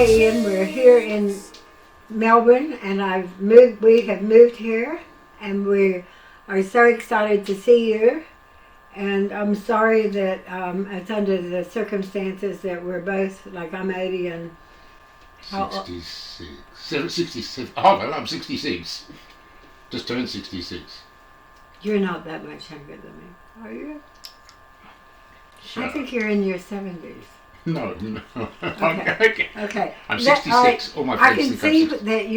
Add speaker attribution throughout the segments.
Speaker 1: Okay, Ian, we're here in Melbourne, and we have moved here, and we are so excited to see you. And I'm sorry that it's under the circumstances that we're both, like I'm 80 and...
Speaker 2: 66. 67. Oh, well, I'm 66. Just turned 66.
Speaker 1: You're not that much younger than me, are you?
Speaker 2: Shut
Speaker 1: I
Speaker 2: up.
Speaker 1: think you're in your 70s.
Speaker 2: No.
Speaker 1: Okay. Okay.
Speaker 2: I'm 66. All my
Speaker 1: I
Speaker 2: friends
Speaker 1: can
Speaker 2: think
Speaker 1: see
Speaker 2: I'm 60.
Speaker 1: that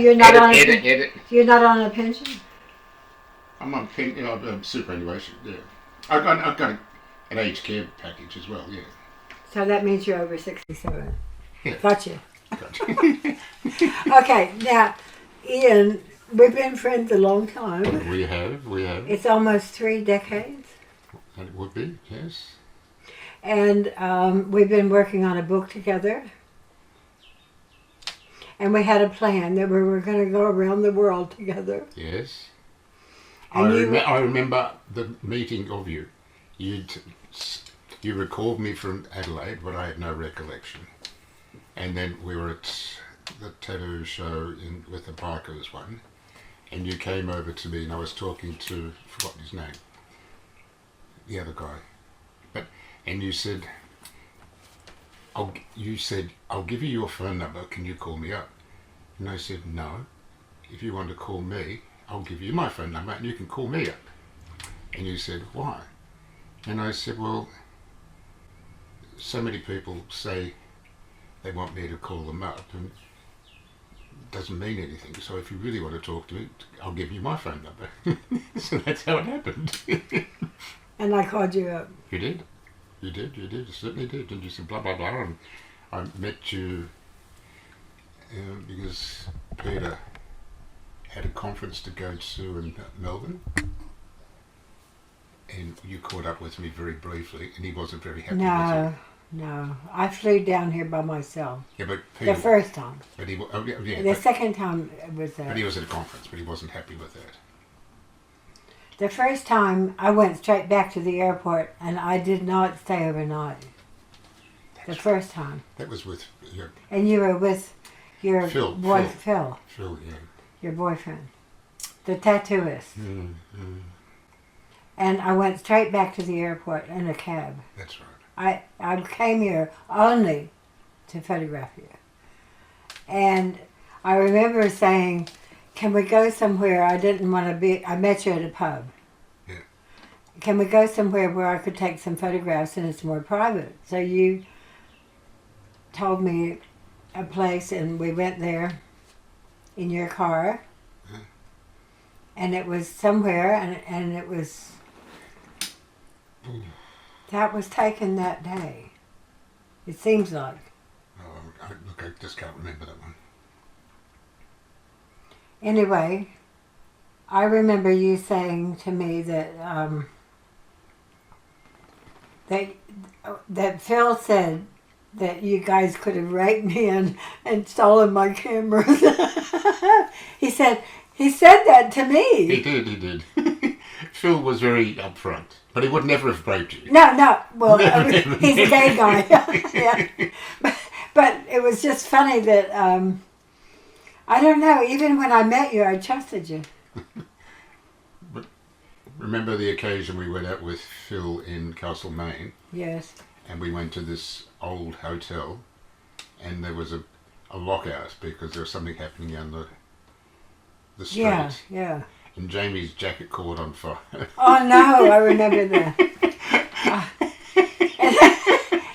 Speaker 1: you're not
Speaker 2: Edit.
Speaker 1: You're not on a pension?
Speaker 2: I'm on superannuation, yeah. I've got an aged care package as well, yeah.
Speaker 1: So that means you're over 67.
Speaker 2: Yeah.
Speaker 1: Gotcha.
Speaker 2: Gotcha.
Speaker 1: Okay, now, Ian, we've been friends a long time.
Speaker 2: We have.
Speaker 1: It's almost 3 decades.
Speaker 2: And it would be, yes.
Speaker 1: And we've been working on a book together. And we had a plan that we were going to go around the world together.
Speaker 2: Yes.
Speaker 1: And
Speaker 2: I remember the meeting of you. You recalled me from Adelaide, but I had no recollection. And then we were at the tattoo show with the Bikers one, and you came over to me, and I was talking to, forgotten his name, the other guy, and you said, I'll give you your phone number. Can you call me up? And I said, no. If you want to call me, I'll give you my phone number and you can call me up. And you said, why? And I said, well, so many people say they want me to call them up and it doesn't mean anything. So if you really want to talk to me, I'll give you my phone number. So that's how it happened.
Speaker 1: And I called you up.
Speaker 2: You did. You certainly did. And you said blah, blah, blah. And I met you because Peter had a conference to go to in Melbourne, and you caught up with me very briefly, and he wasn't very happy with you.
Speaker 1: No. I flew down here by myself.
Speaker 2: Yeah, but Peter,
Speaker 1: the first time.
Speaker 2: But he,
Speaker 1: the second time was
Speaker 2: but he was at a conference, but he wasn't happy with that.
Speaker 1: The first time I went straight back to the airport, and I did not stay overnight. The first time.
Speaker 2: That was with your...
Speaker 1: And you were with your
Speaker 2: Phil.
Speaker 1: Phil,
Speaker 2: yeah.
Speaker 1: Your boyfriend, the tattooist. And I went straight back to the airport in a cab.
Speaker 2: That's right.
Speaker 1: I came here only to photograph you. And I remember saying, can we go somewhere? I didn't want to be... I met you at a pub.
Speaker 2: Yeah.
Speaker 1: Can we go somewhere where I could take some photographs and it's more private? So you told me a place and we went there in your car.
Speaker 2: Yeah.
Speaker 1: And it was somewhere and it was... That was taken that day. It seems like.
Speaker 2: Oh, look, I just can't remember that one.
Speaker 1: Anyway, I remember you saying to me that that Phil said that you guys could have raped me and stolen my cameras. He said that to me.
Speaker 2: He did. Phil was very upfront, but he would never have raped you.
Speaker 1: No. Well,
Speaker 2: Never.
Speaker 1: He's a gay guy. Yeah. But it was just funny that, I don't know, even when I met you, I trusted you.
Speaker 2: But remember the occasion we went out with Phil in Castlemaine?
Speaker 1: Yes.
Speaker 2: And we went to this old hotel, and there was a lockout because there was something happening on the street.
Speaker 1: Yeah.
Speaker 2: And Jamie's jacket caught on fire.
Speaker 1: Oh no, I remember that.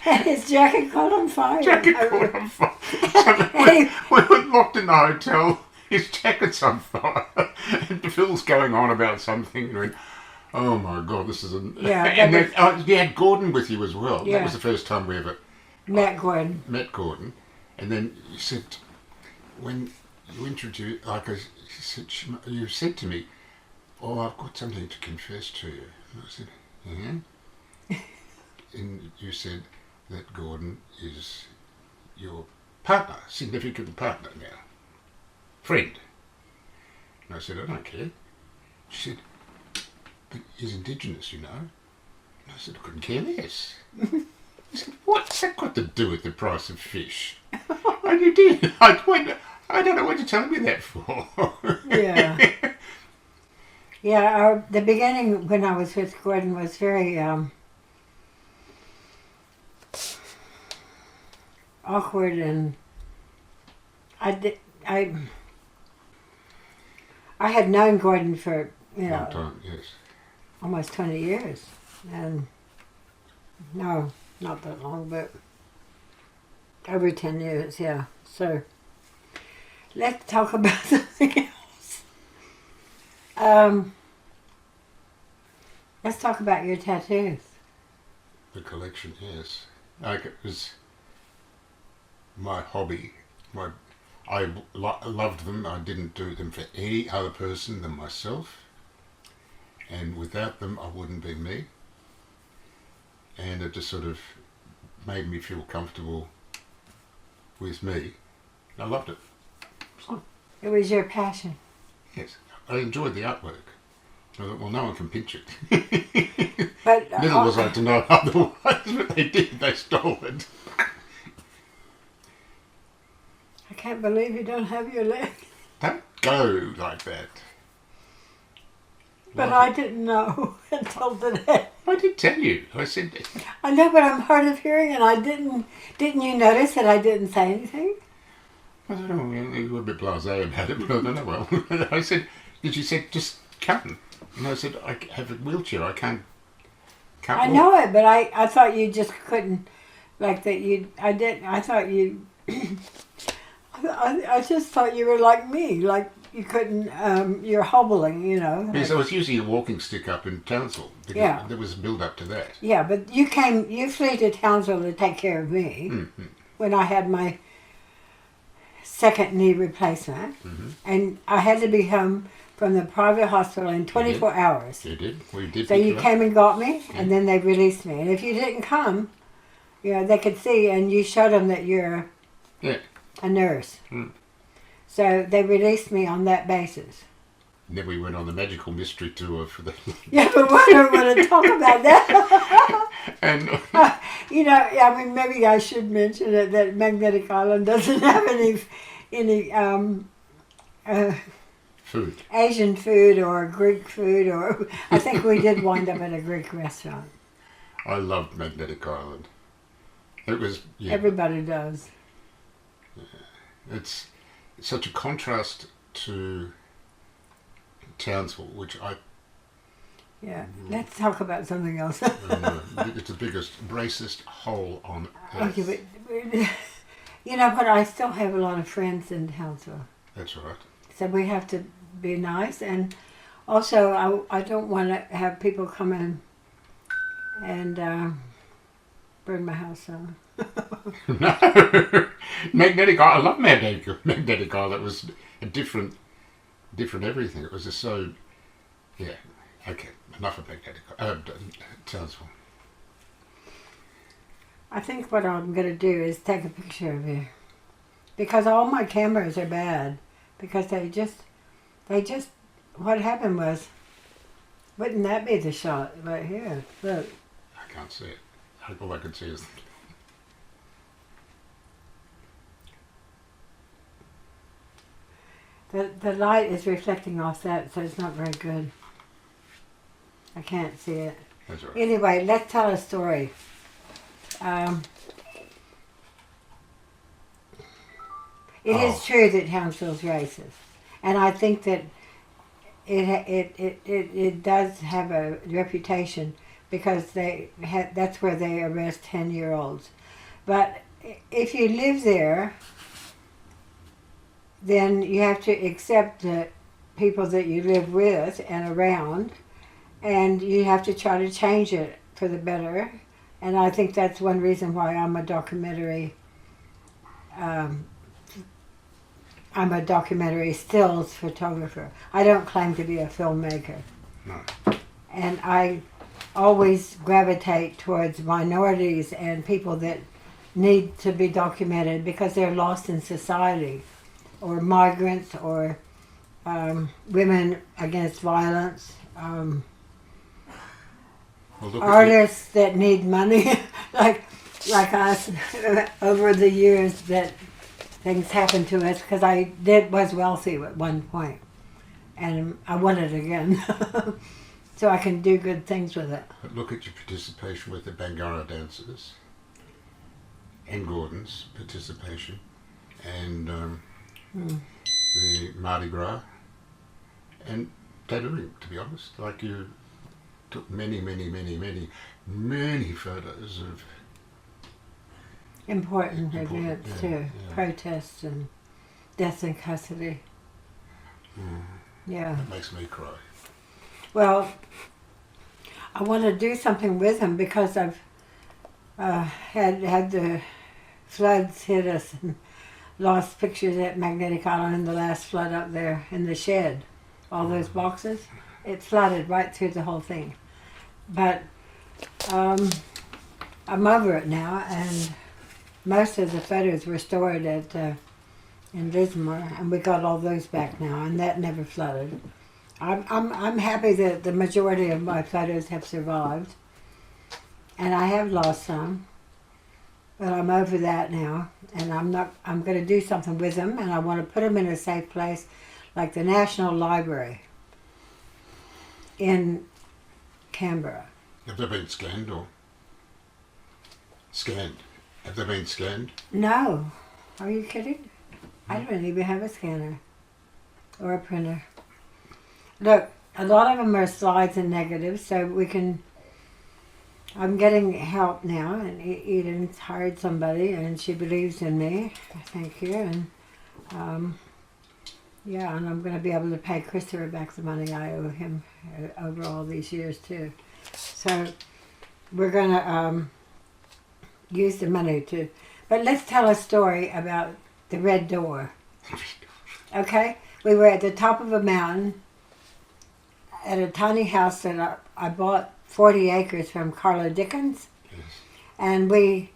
Speaker 1: And his jacket caught on fire.
Speaker 2: Caught on fire. So we were locked in the hotel. His jacket's on fire. And Phil's going on about something. And went, oh my God, this is...
Speaker 1: Yeah.
Speaker 2: And then, you had Gordon with you as well.
Speaker 1: Yeah.
Speaker 2: That was the first time we ever...
Speaker 1: Met Gordon.
Speaker 2: And then you said, when you introduced... you said to me, oh, I've got something to confess to you. And I said, yeah? And you said that Gordon is your partner, significant partner now. Friend. And I said, I don't care. She said, but he's Indigenous, you know. And I said, I couldn't care less. I said, what's that got to do with the price of fish? And you did. I don't know what you're telling me that for.
Speaker 1: Yeah. Yeah, the beginning when I was with Gordon was very awkward, and I had known Gordon for
Speaker 2: Long time, yes.
Speaker 1: almost 20 years, and no, not that long, but over 10 years, yeah. So let's talk about something else. Let's talk about your tattoos.
Speaker 2: The collection, yes. Like it was my hobby. I loved them. I didn't do them for any other person than myself. And without them, I wouldn't be me. And it just sort of made me feel comfortable with me. I loved it.
Speaker 1: It was your passion.
Speaker 2: Yes. I enjoyed the artwork. I thought, well, no one can pinch it.
Speaker 1: But
Speaker 2: Little was I to know otherwise, but they did. They stole it.
Speaker 1: I can't believe you don't have your leg.
Speaker 2: Don't go like that.
Speaker 1: But
Speaker 2: Like
Speaker 1: I didn't know until today.
Speaker 2: I did tell you. I said,
Speaker 1: I know, but I'm hard of hearing, and I didn't. Didn't you notice that I didn't say anything?
Speaker 2: I don't know, you were a bit blasé about it, but I don't know. Well, I said, you said, just come. And I said, I have a wheelchair. I can't
Speaker 1: I
Speaker 2: walk.
Speaker 1: know it, but I thought you just couldn't, like that. I thought you. I just thought you were like me, like you couldn't. You're hobbling, you know.
Speaker 2: Yes, I was using a walking stick up in Townsville because
Speaker 1: Yeah.
Speaker 2: there was a build up to that.
Speaker 1: Yeah, but you flew to Townsville to take care of me
Speaker 2: Mm-hmm.
Speaker 1: when I had my second knee replacement,
Speaker 2: Mm-hmm.
Speaker 1: and I had to be home from the private hospital in 24 hours.
Speaker 2: You did. We did.
Speaker 1: So
Speaker 2: pick
Speaker 1: you
Speaker 2: up.
Speaker 1: came and got me, and then they released me. And if you didn't come, they could see, and you showed them that you're
Speaker 2: Yeah.
Speaker 1: a nurse.
Speaker 2: Mm.
Speaker 1: So they released me on that basis.
Speaker 2: And then we went on the magical mystery tour for the.
Speaker 1: Yeah, but I don't want to talk about that.
Speaker 2: And
Speaker 1: I mean, maybe I should mention it, that Magnetic Island doesn't have any
Speaker 2: food.
Speaker 1: Asian food or Greek food, or I think we did wind up at a Greek restaurant.
Speaker 2: I loved Magnetic Island. It was. Yeah.
Speaker 1: Everybody does.
Speaker 2: It's such a contrast to Townsville, which I
Speaker 1: Yeah, let's talk about something else.
Speaker 2: know, it's the biggest racist hole on earth.
Speaker 1: Okay, but you know what? I still have a lot of friends in Townsville,
Speaker 2: That's right.
Speaker 1: so we have to be nice. And also, I don't want to have people come in and burn my house down.
Speaker 2: No, Magnetic Island. I love Magnetic Island. It was a different everything. It was just so. Yeah. Okay. Enough of Townsville.
Speaker 1: I think what I'm going to do is take a picture of you, because all my cameras are bad, because they just, what happened was, wouldn't that be the shot right here? Look.
Speaker 2: I can't see it. All I can see is.
Speaker 1: The light is reflecting off that, so it's not very good. I can't see it.
Speaker 2: That's right.
Speaker 1: Anyway, let's tell a story. It is true that Townsville's racist, and I think that it does have a reputation because that's where they arrest 10-year-olds. But if you live there, then you have to accept the people that you live with and around, and you have to try to change it for the better. And I think that's one reason why I'm a documentary stills photographer. I don't claim to be a filmmaker.
Speaker 2: No.
Speaker 1: And I always gravitate towards minorities and people that need to be documented because they're lost in society, or migrants, or women against violence, artists that need money, like us over the years that things happen to us because was wealthy at one point, and I want it again, so I can do good things with it.
Speaker 2: But look at your participation with the Bangara dancers, and Gordon's participation, and the Mardi Gras, and tattooing. To be honest, like you took many photos of
Speaker 1: important events
Speaker 2: yeah,
Speaker 1: too,
Speaker 2: yeah.
Speaker 1: protests and deaths in custody. Yeah.
Speaker 2: That makes me cry.
Speaker 1: Well, I want to do something with him because I've had the floods hit us and lost pictures at Magnetic Island in the last flood up there in the shed. All those boxes, it flooded right through the whole thing. But I'm over it now, and most of the photos were stored at in Lismore, and we got all those back now, and that never flooded. I'm happy that the majority of my photos have survived, and I have lost some, but I'm over that now, and I'm going to do something with them, and I want to put them in a safe place, like the National Library in Canberra.
Speaker 2: Have they been scanned or scanned? Have they been scanned?
Speaker 1: No, are you kidding? I don't even have a scanner or a printer. Look, a lot of them are slides and negatives, so we can. I'm getting help now, and Eden's hired somebody, and she believes in me. Thank you, and yeah, and I'm going to be able to pay Christopher back the money I owe him over all these years too. So we're going to use the money to. But let's tell a story about the Red Door. Okay, we were at the top of a mountain at a tiny house that I bought 40 acres from Carla Dickens.
Speaker 2: Yes.
Speaker 1: And we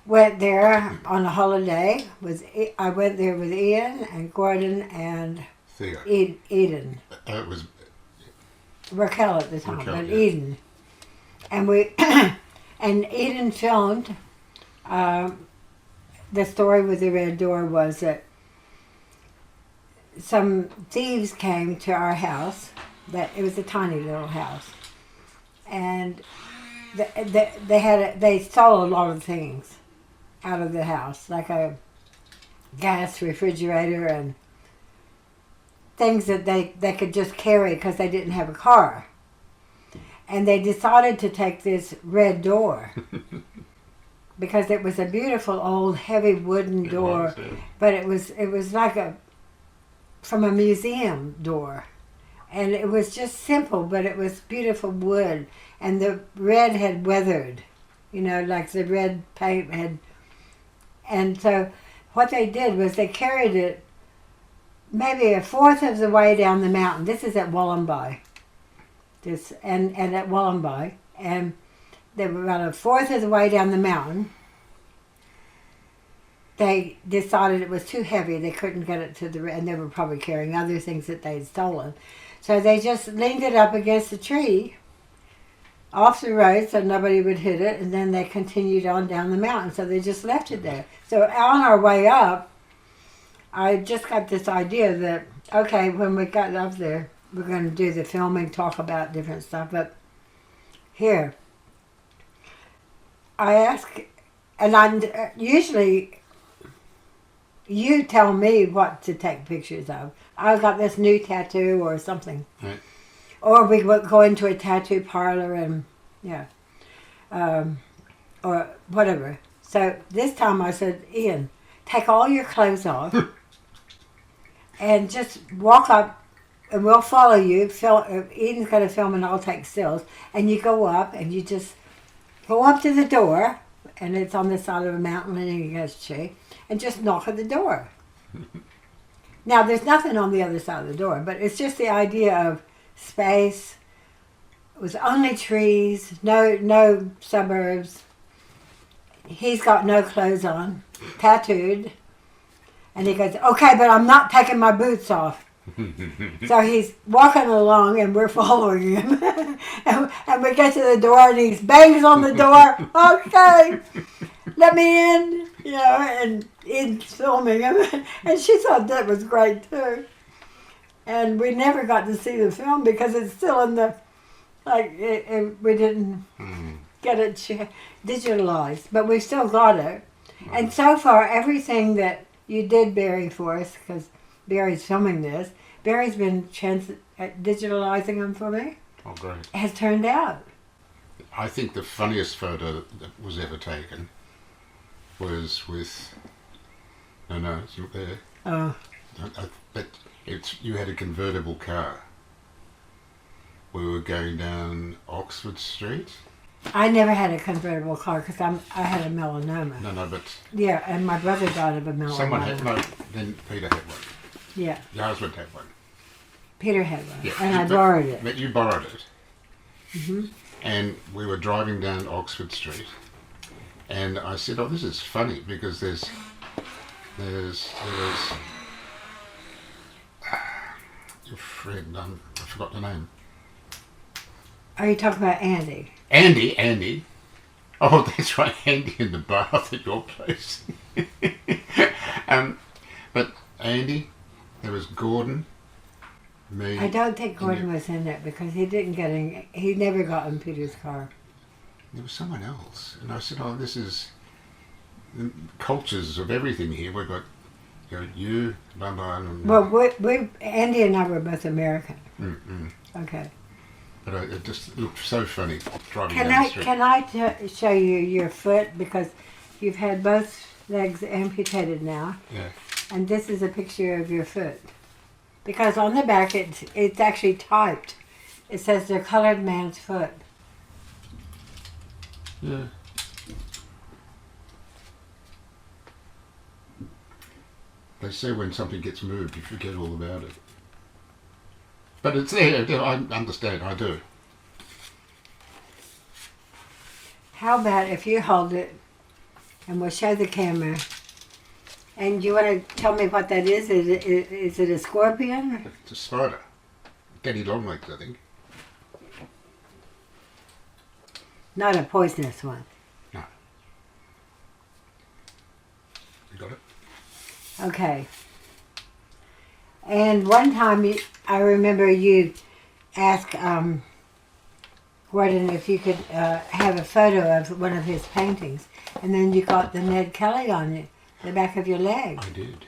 Speaker 1: went there on a holiday. I went there with Ian and Gordon and
Speaker 2: Theo.
Speaker 1: Eden.
Speaker 2: It was
Speaker 1: Raquel at the time,
Speaker 2: Raquel,
Speaker 1: but
Speaker 2: yeah.
Speaker 1: Eden. And we and Eden filmed. The story with the Red Door was that some thieves came to our house. That it was a tiny little house, and they stole a lot of things out of the house, like a gas refrigerator and things that they could just carry because they didn't have a car. And they decided to take this Red Door because it was a beautiful old heavy wooden door, but it was like from a museum door. And it was just simple, but it was beautiful wood. And the red had weathered, like the red paint had. And so what they did was they carried it maybe a fourth of the way down the mountain. This is at Wollombi. And at Wollombi. And they were about a fourth of the way down the mountain. They decided it was too heavy. They couldn't get it to and they were probably carrying other things that they'd stolen. So they just leaned it up against a tree off the road so nobody would hit it, and then they continued on down the mountain. So they just left it there. So on our way up, I just got this idea that, okay, when we got up there, we're going to do the filming, talk about different stuff. But here, I ask, and I'm usually, you tell me what to take pictures of. I've got this new tattoo or something.
Speaker 2: Right.
Speaker 1: Or we would go into a tattoo parlor and, or whatever. So this time I said, Ian, take all your clothes off and just walk up and we'll follow you. Ian's going to film and I'll take stills. And you go up and you just go up to the door, and it's on the side of a mountain leaning against a tree, and just knock at the door. Now, there's nothing on the other side of the door, but it's just the idea of space. It was only trees, no suburbs. He's got no clothes on, tattooed. And he goes, okay, but I'm not taking my boots off. So he's walking along and we're following him. and we get to the door and he bangs on the door. Okay. let me in, and in filming him. And she thought that was great too. And we never got to see the film because it's still in the, we didn't get it digitalized, but we still got it. And so far, everything that you did, Barry, for us, because Barry's filming this, Barry's been digitalizing them for me.
Speaker 2: Oh, great.
Speaker 1: Has turned out.
Speaker 2: I think the funniest photo that was ever taken was with... No, it's not there.
Speaker 1: Oh.
Speaker 2: But you had a convertible car. We were going down Oxford Street.
Speaker 1: I never had a convertible car because I had a melanoma.
Speaker 2: No, but...
Speaker 1: Yeah, and my brother died of a melanoma.
Speaker 2: Someone had... No, then Peter had one.
Speaker 1: Yeah.
Speaker 2: Your husband had one.
Speaker 1: Peter had one,
Speaker 2: Yeah,
Speaker 1: and I borrowed it.
Speaker 2: But you borrowed it.
Speaker 1: Mm-hmm.
Speaker 2: And we were driving down Oxford Street, and I said, "Oh, this is funny because there's your friend. I forgot the name.
Speaker 1: Are you talking about Andy?
Speaker 2: Andy. Oh, that's right, Andy in the bath at your place. But Andy, there was Gordon. Me.
Speaker 1: I don't think Gordon was in it because he didn't get in. He never got in Peter's car.
Speaker 2: There was someone else, and I said, "Oh, this is the cultures of everything here. We've got you, blah, and
Speaker 1: well, we Andy and I were both American. Okay.
Speaker 2: But it just looked so funny driving
Speaker 1: Can
Speaker 2: down
Speaker 1: I
Speaker 2: the street.
Speaker 1: can I show you your foot because you've had both legs amputated now,
Speaker 2: Yeah.
Speaker 1: and this is a picture of your foot. Because on the back it's actually typed. It says the colored man's foot.
Speaker 2: Yeah. They say when something gets moved, you forget all about it. But it's there. I understand. I do.
Speaker 1: How about if you hold it, and we'll show the camera. And you want to tell me what that is? Is it a scorpion?
Speaker 2: It's a spider. Daddy Longlegs, I think.
Speaker 1: Not a poisonous one.
Speaker 2: No. You got it?
Speaker 1: Okay. And one time I remember you asked Gordon if you could have a photo of one of his paintings. And then you got the Ned Kelly on it. The back of your leg.
Speaker 2: I did.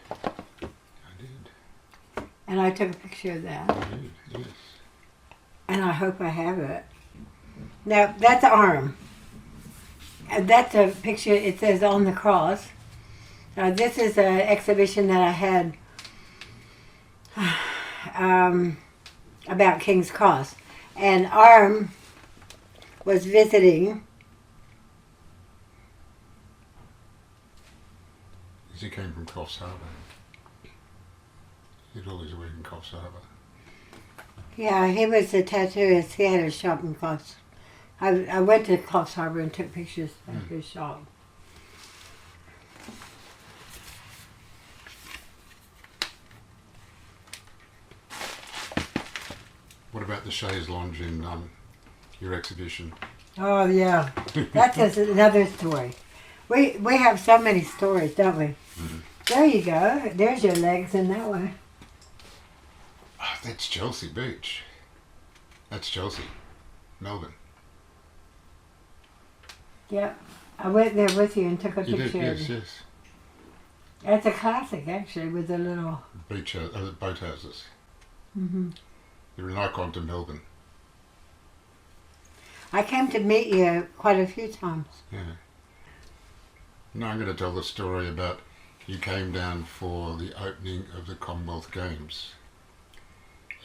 Speaker 1: And I took a picture of that.
Speaker 2: I did, yes.
Speaker 1: And I hope I have it. Now, that's the arm. And that's a picture, it says on the cross. This is an exhibition that I had about King's Cross. And Arm was visiting.
Speaker 2: He came from Coffs Harbour. He'd always worked in Coffs Harbour.
Speaker 1: Yeah, he was a tattooist. He had a shop in Coffs. I went to Coffs Harbour and took pictures of his shop.
Speaker 2: What about the chaise lounge in your exhibition?
Speaker 1: Oh, yeah. That's just another story. We have so many stories, don't we?
Speaker 2: Mm-hmm.
Speaker 1: There you go. There's your legs in that one.
Speaker 2: Oh, that's Chelsea Beach. That's Chelsea, Melbourne.
Speaker 1: Yeah. I went there with you and took a
Speaker 2: You
Speaker 1: picture
Speaker 2: did,
Speaker 1: of
Speaker 2: yes,
Speaker 1: it.
Speaker 2: yes.
Speaker 1: That's a classic, actually, with the little...
Speaker 2: Boathouses.
Speaker 1: Mm-hmm.
Speaker 2: You're an icon to Melbourne.
Speaker 1: I came to meet you quite a few times.
Speaker 2: Yeah. Now I'm going to tell the story about you came down for the opening of the Commonwealth Games.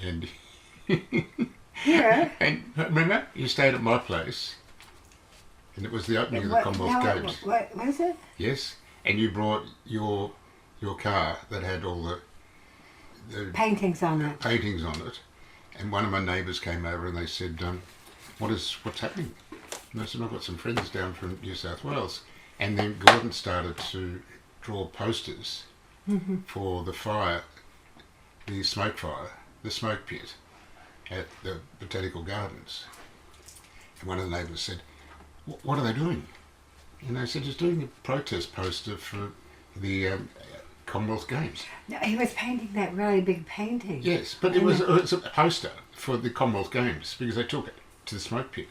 Speaker 2: And
Speaker 1: Yeah.
Speaker 2: and remember, you stayed at my place, and it was the opening of the Commonwealth Games.
Speaker 1: What was it?
Speaker 2: Yes, and you brought your car that had all the
Speaker 1: Paintings on it.
Speaker 2: paintings on it, and one of my neighbours came over and they said, what's happening? And I said, I've got some friends down from New South Wales. And then Gordon started to draw posters for the fire, the smoke pit at the Botanical Gardens. And one of the neighbours said, what are they doing? And they said he's doing a protest poster for the Commonwealth Games.
Speaker 1: No, he was painting that really big painting.
Speaker 2: Yes, but it was a poster for the Commonwealth Games because they took it to the smoke pit.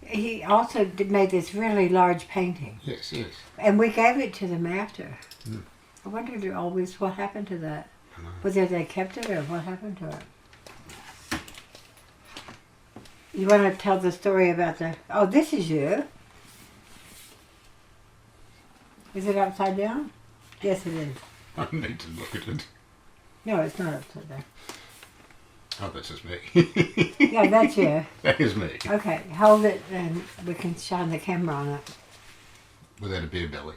Speaker 1: He also made this really large painting.
Speaker 2: Yes, yes.
Speaker 1: And we gave it to them after.
Speaker 2: Mm.
Speaker 1: I wondered always what happened to that.
Speaker 2: I know.
Speaker 1: Whether they kept it or what happened to it. You want to tell the story about the... Oh, this is you. Is it upside down? Yes, it is.
Speaker 2: I need to look at it.
Speaker 1: No, it's not upside down.
Speaker 2: Oh, that's just me.
Speaker 1: Yeah, that's you.
Speaker 2: That is me.
Speaker 1: Okay, hold it and we can shine the camera on it.
Speaker 2: Without a beer belly.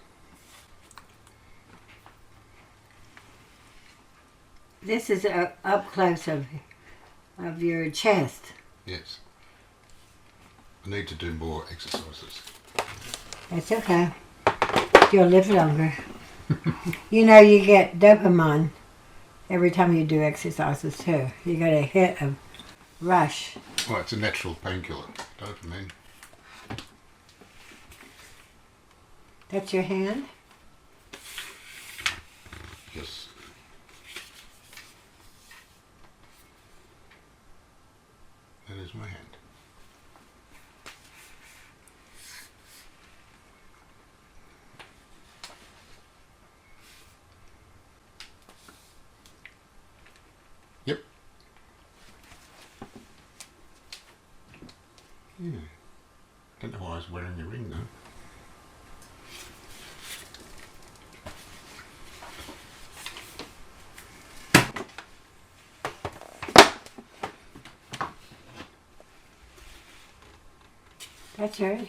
Speaker 1: This is up close of your chest.
Speaker 2: Yes. I need to do more exercises.
Speaker 1: That's okay. You'll live longer. You know you get dopamine every time you do exercises too. You get a hit of rush.
Speaker 2: Well, it's a natural painkiller, dopamine.
Speaker 1: That's your hand?
Speaker 2: Yes. That is my hand. Yep. Yeah. Don't know why I was wearing a ring though.
Speaker 1: That's right.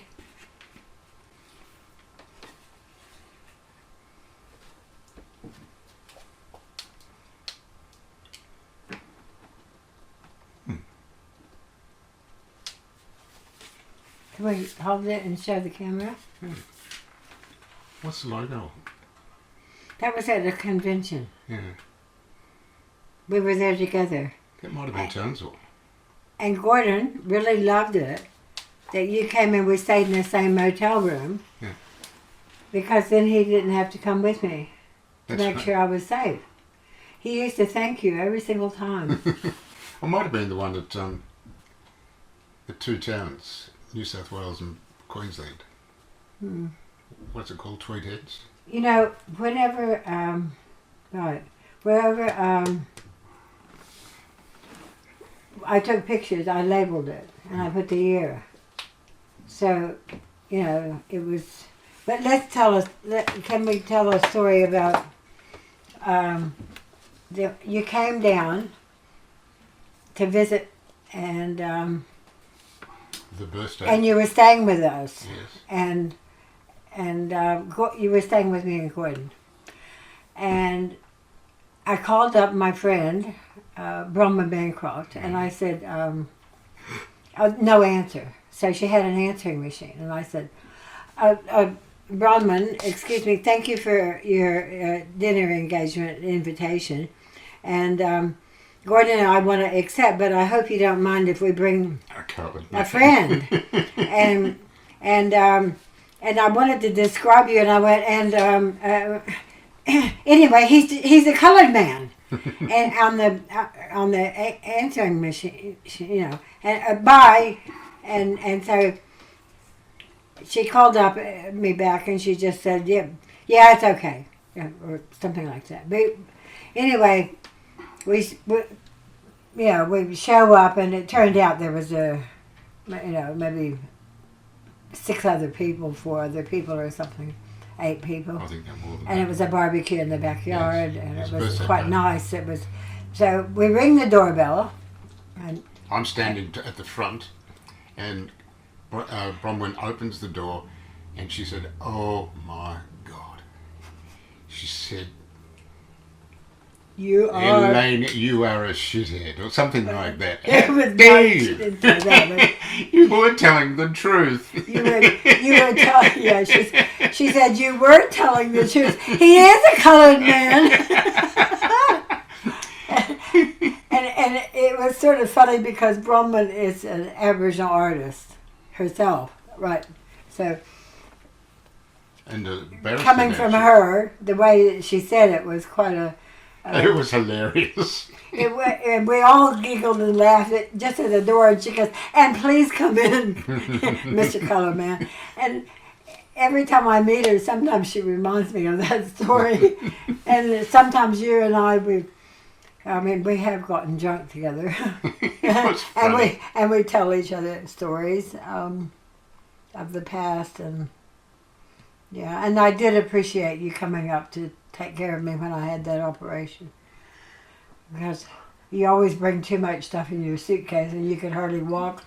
Speaker 1: Can we hold it and show the camera?
Speaker 2: What's the logo?
Speaker 1: That was at a convention.
Speaker 2: Yeah.
Speaker 1: We were there together.
Speaker 2: That might have been Townsville.
Speaker 1: And Gordon really loved it that you came and we stayed in the same motel room.
Speaker 2: Yeah.
Speaker 1: Because then he didn't have to come with me to
Speaker 2: That's
Speaker 1: make
Speaker 2: right.
Speaker 1: sure I was safe. He used to thank you every single time.
Speaker 2: I might have been the one at the two towns, New South Wales and Queensland.
Speaker 1: Hmm.
Speaker 2: What's it called? Tweed Heads?
Speaker 1: You know, whenever, wherever I took pictures, I labeled it and I put the year. So, you know, it was. But let's tell us. Can we tell a story about? You came down to visit, and
Speaker 2: The birthday.
Speaker 1: and you were staying with us,
Speaker 2: Yes.
Speaker 1: and you were staying with me and Gordon, and I called up my friend, Brahma Bancroft, and I said, no answer. So she had an answering machine, and I said, Brahman, excuse me, thank you for your dinner engagement invitation, and Gordon and I want to accept, but I hope you don't mind if we bring a friend, and I wanted to describe you, and I went, and anyway, he's a colored man, and on the answering machine, you know, and bye, and so she called up me back, and she just said, yeah, it's okay, or something like that. But anyway, we show up, and it turned out there was maybe 6 other people, 4 other people, or something, 8 people.
Speaker 2: I think that more than
Speaker 1: And
Speaker 2: that.
Speaker 1: it was a barbecue in the backyard,
Speaker 2: Yes,
Speaker 1: and
Speaker 2: it's
Speaker 1: it was
Speaker 2: birthday
Speaker 1: quite
Speaker 2: party.
Speaker 1: nice. It was. So we ring the doorbell, and
Speaker 2: I'm standing at the front, and Bronwyn opens the door, and she said, "Oh my God!" She said,
Speaker 1: you are.
Speaker 2: "Elaine, you are a shithead," or something like that.
Speaker 1: It
Speaker 2: How
Speaker 1: was
Speaker 2: dare
Speaker 1: nice.
Speaker 2: you?
Speaker 1: She didn't say that,
Speaker 2: You were telling the truth.
Speaker 1: but you were telling. Yeah, she said you were telling the truth. He is a colored man. And it was sort of funny because Brahman is an Aboriginal artist herself, right? So
Speaker 2: And the barrister
Speaker 1: coming from
Speaker 2: actually-
Speaker 1: her, the way that she said it was quite a.
Speaker 2: It was hilarious.
Speaker 1: And we all giggled and laughed just at the door, and she goes, "And please come in, Mr. Colorman." And every time I meet her, sometimes she reminds me of that story. And sometimes you and I, we have gotten drunk together,
Speaker 2: It was funny.
Speaker 1: and we tell each other stories of the past, and yeah. And I did appreciate you coming up to take care of me when I had that operation, because you always bring too much stuff in your suitcase and you could hardly walk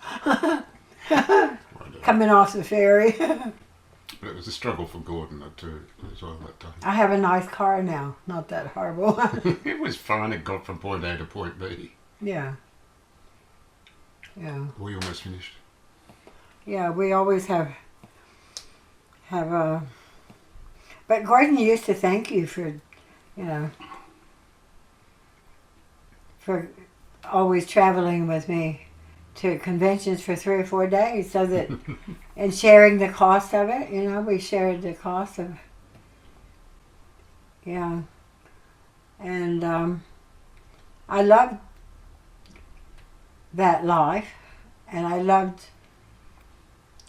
Speaker 1: coming off the ferry.
Speaker 2: But it was a struggle for Gordon too as well that time.
Speaker 1: I have a nice car now, not that horrible.
Speaker 2: It was fine. It got from point A to point B.
Speaker 1: Yeah.
Speaker 2: We almost finished.
Speaker 1: Yeah, we always have a. But Gordon used to thank you for, for always traveling with me to conventions for 3 or 4 days, so that, and sharing the cost of it. We shared the cost of. Yeah. And I loved that life, and I loved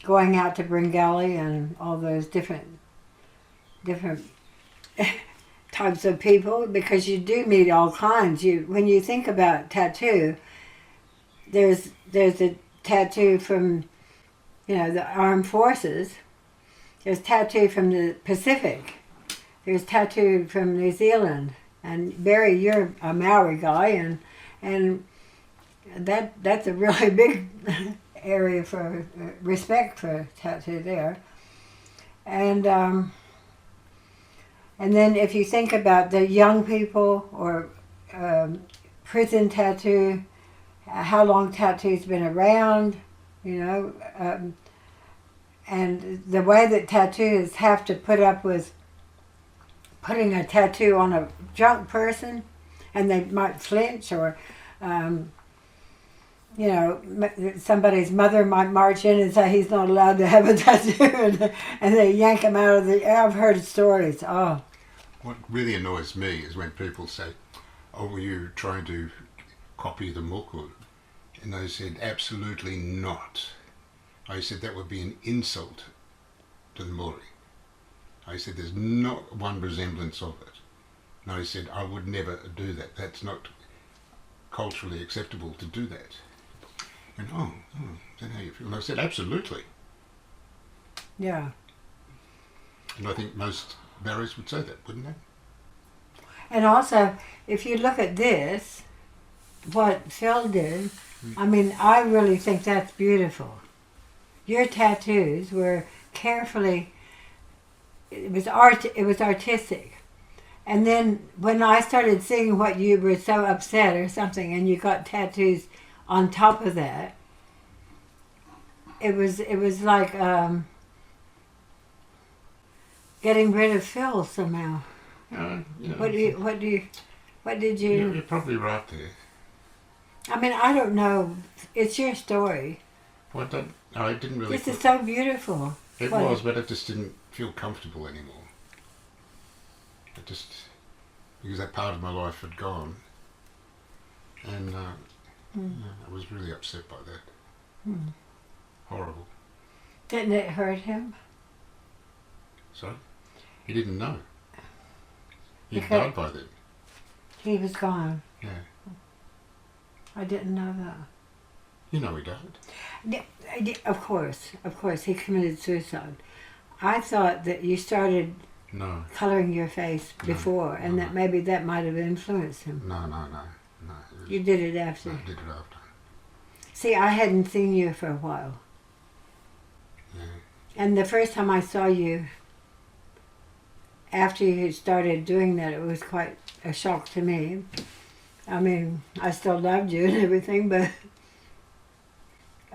Speaker 1: going out to Bringelly and all those different types of people, because you do meet all kinds. When you think about tattoo, there's a tattoo from the armed forces. There's tattoo from the Pacific. There's tattoo from New Zealand. And Barry, you're a Maori guy, and that's a really big area for respect for tattoo there. And then if you think about the young people or prison tattoo, how long tattoo's been around, and the way that tattoos have to put up with putting a tattoo on a drunk person, and they might flinch, or somebody's mother might march in and say he's not allowed to have a tattoo, and they yank him out of the. I've heard stories. Oh.
Speaker 2: What really annoys me is when people say, "Oh, were you trying to copy the moku?" And I said, "Absolutely not." I said that would be an insult to the Maori. I said there's not one resemblance of it. And I said I would never do that. That's not culturally acceptable to do that. And is that how you feel? And I said absolutely.
Speaker 1: Yeah.
Speaker 2: And I think most Maoris would say that, wouldn't they?
Speaker 1: And also, if you look at this, what Phil did, I really think that's beautiful. Your tattoos were carefully. It was artistic. And then when I started seeing what you were so upset or something, and you got tattoos on top of that, it was like getting rid of Phil somehow. What did you?
Speaker 2: You're probably right there.
Speaker 1: I don't know. It's your story.
Speaker 2: Well, I didn't really.
Speaker 1: This is so beautiful.
Speaker 2: It was, but it just didn't feel comfortable anymore. It just, because that part of my life had gone, and I was really upset by that. Horrible.
Speaker 1: Didn't it hurt him?
Speaker 2: So, he didn't know. He
Speaker 1: Because
Speaker 2: died by then.
Speaker 1: he was gone.
Speaker 2: Yeah.
Speaker 1: I didn't know that.
Speaker 2: You know he died.
Speaker 1: Of course, he committed suicide. I thought that you started
Speaker 2: No.
Speaker 1: coloring your face before, and that maybe that might have influenced him.
Speaker 2: No.
Speaker 1: You did it after.
Speaker 2: I did it after.
Speaker 1: See, I hadn't seen you for a while.
Speaker 2: Yeah.
Speaker 1: And the first time I saw you, after you started doing that, it was quite a shock to me. I still loved you and everything, but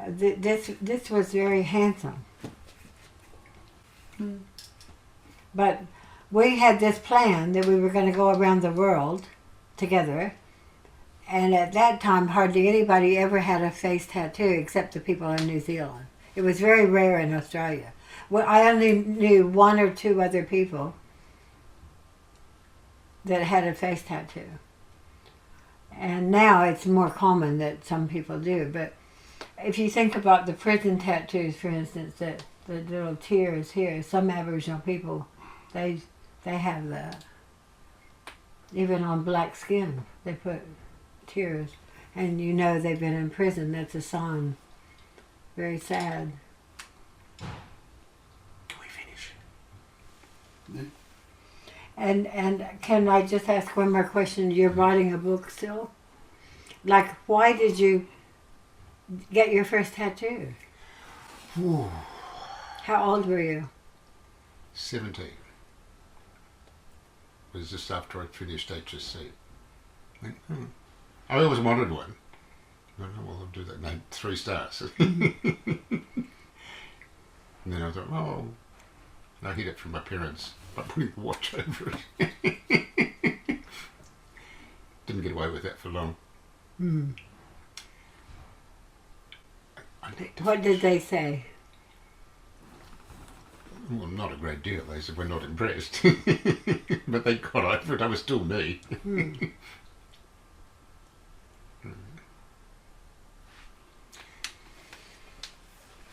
Speaker 1: this was very handsome. But we had this plan that we were going to go around the world together, and at that time hardly anybody ever had a face tattoo except the people in New Zealand. It was very rare in Australia. Well, I only knew one or two other people that had a face tattoo. And now it's more common that some people do. But if you think about the prison tattoos, for instance, that the little tears here, some Aboriginal people, they have that. Even on black skin, they put tears. And you know they've been in prison. That's a sign. Very sad.
Speaker 2: Can we finish?
Speaker 3: Yeah.
Speaker 1: And can I just ask one more question? You're writing a book still? Like, why did you get your first tattoo?
Speaker 2: Ooh,
Speaker 1: How old were you?
Speaker 2: 17. It was just after I'd finished HSC. Went, I always wanted one. I went, well, I'll do that. No, 3 stars. And then I thought, oh, and I hid it from my parents by putting the watch over it. Didn't get away with that for long.
Speaker 1: Mm.
Speaker 2: I need to
Speaker 1: What did they say?
Speaker 2: Well, not a great deal. They said we're not impressed. But they got over it. I was still me.
Speaker 1: Mm.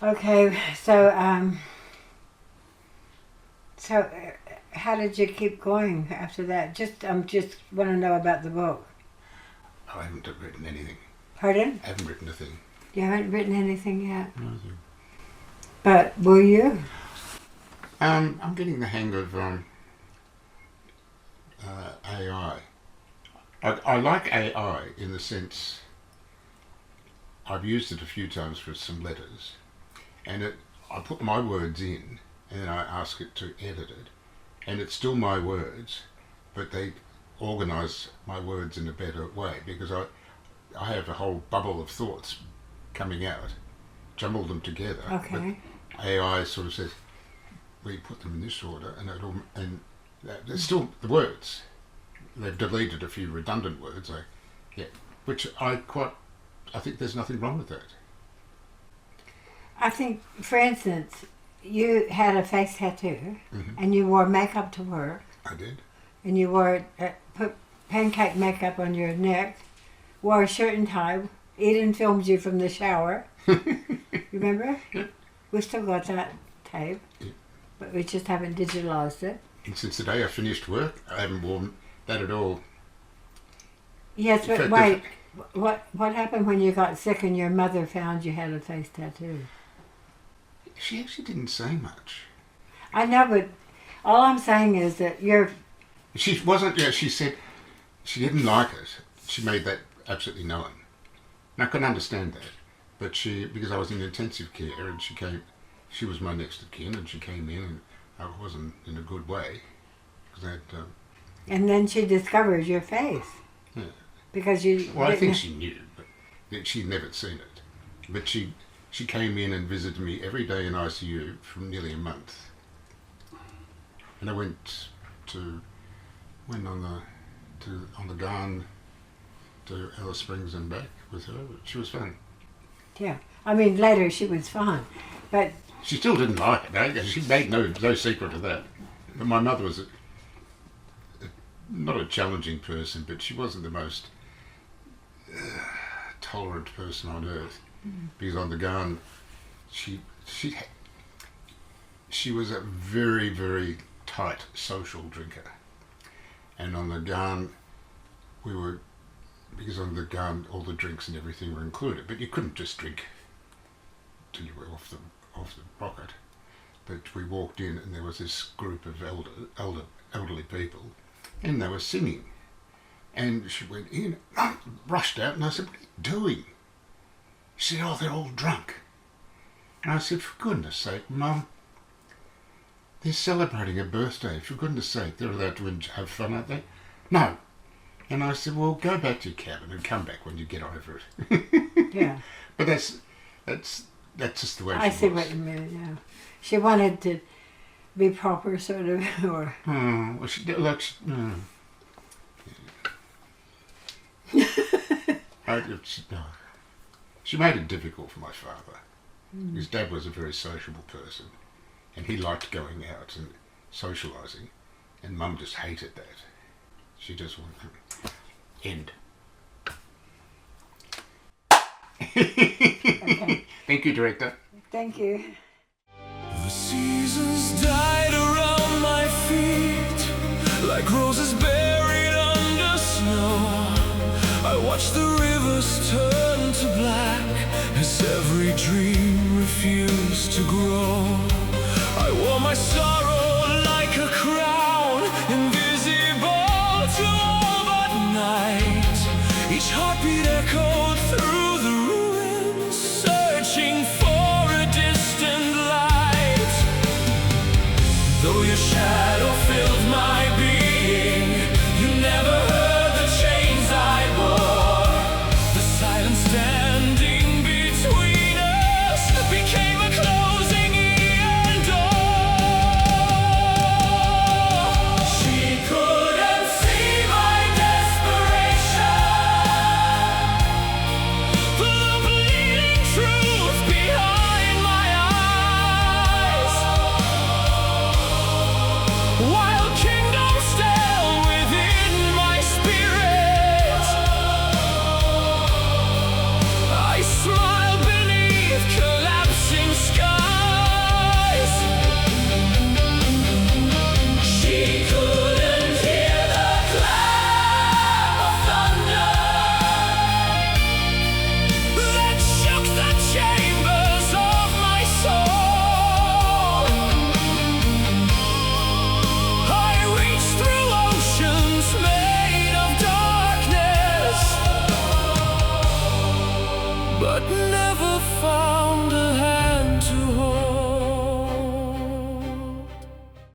Speaker 1: Okay, so how did you keep going after that? Just want to know about the book.
Speaker 2: I haven't written anything.
Speaker 1: Pardon?
Speaker 2: I haven't written a thing.
Speaker 1: You haven't written anything yet.
Speaker 2: Nothing.
Speaker 1: But will you?
Speaker 2: I'm getting the hang of AI. I like AI in the sense I've used it a few times for some letters, and I put my words in, and then I ask it to edit it, and it's still my words, but they organise my words in a better way because I have a whole bubble of thoughts coming out, jumble them together.
Speaker 1: Okay.
Speaker 2: But AI sort of says, we put them in this order, and they're still the words. They've deleted a few redundant words, which I think there's nothing wrong with that.
Speaker 1: I think, for instance, you had a face tattoo, and you wore makeup to work,
Speaker 2: I did.
Speaker 1: and you put pancake makeup on your neck, wore a shirt and tie. Eden filmed you from the shower. Remember?
Speaker 2: Yeah.
Speaker 1: We still got that tape, but we just haven't digitalized it.
Speaker 2: And since the day I finished work, I haven't worn that at all.
Speaker 1: Yes,
Speaker 2: In
Speaker 1: but
Speaker 2: fact,
Speaker 1: wait. What happened when you got sick and your mother found you had a face tattoo?
Speaker 2: She actually didn't say much.
Speaker 1: I know, but all I'm saying is that
Speaker 2: She wasn't. Yeah, she said she didn't like it. She made that absolutely known. And I can understand that, but because I was in intensive care and she was my next of kin, and she came in and I wasn't in a good way because I had.
Speaker 1: and then she discovered your face.
Speaker 2: Yeah.
Speaker 1: Because you.
Speaker 2: Well, I
Speaker 1: didn't-
Speaker 2: think she knew, but she'd never seen it. But she came in and visited me every day in ICU for nearly a month. And I went on the Garn to Alice Springs and back with her. She was fun.
Speaker 1: Yeah, I mean later she was fine, but
Speaker 2: She still didn't like it. Eh? She made no secret of that. But my mother was not a challenging person, but she wasn't the most tolerant person on earth. Because on the Garn, she was a very, very tight social drinker. And on the Garn, because on the Garn all the drinks and everything were included, but you couldn't just drink till you were off the rocket. But we walked in and there was this group of elderly people, and they were singing. And she went in, rushed out, and I said, "What are you doing?" She said, "Oh, they're all drunk." And I said, "For goodness sake, Mum, they're celebrating a birthday. For goodness sake, they're allowed to have fun, aren't they?" "No." And I said, "Well, go back to your cabin and come back when you get over it."
Speaker 1: yeah,
Speaker 2: But that's just the way she
Speaker 1: I
Speaker 2: was.
Speaker 1: see what you mean. Yeah, she wanted to be proper, sort of, or
Speaker 2: Well, she made it difficult for my father. His dad was a very sociable person, and he liked going out and socialising, and Mum just hated that. She just wanted end.
Speaker 1: Okay.
Speaker 2: Thank you, director.
Speaker 1: Thank you.
Speaker 4: The seasons died around my feet, like roses buried under snow. I watched the rivers turn to black as every dream refused to grow. I wore my sorrow like a crown, invisible to all but night. Each heartbeat echoed through the ruins, searching for a distant light. Though your shadow filled my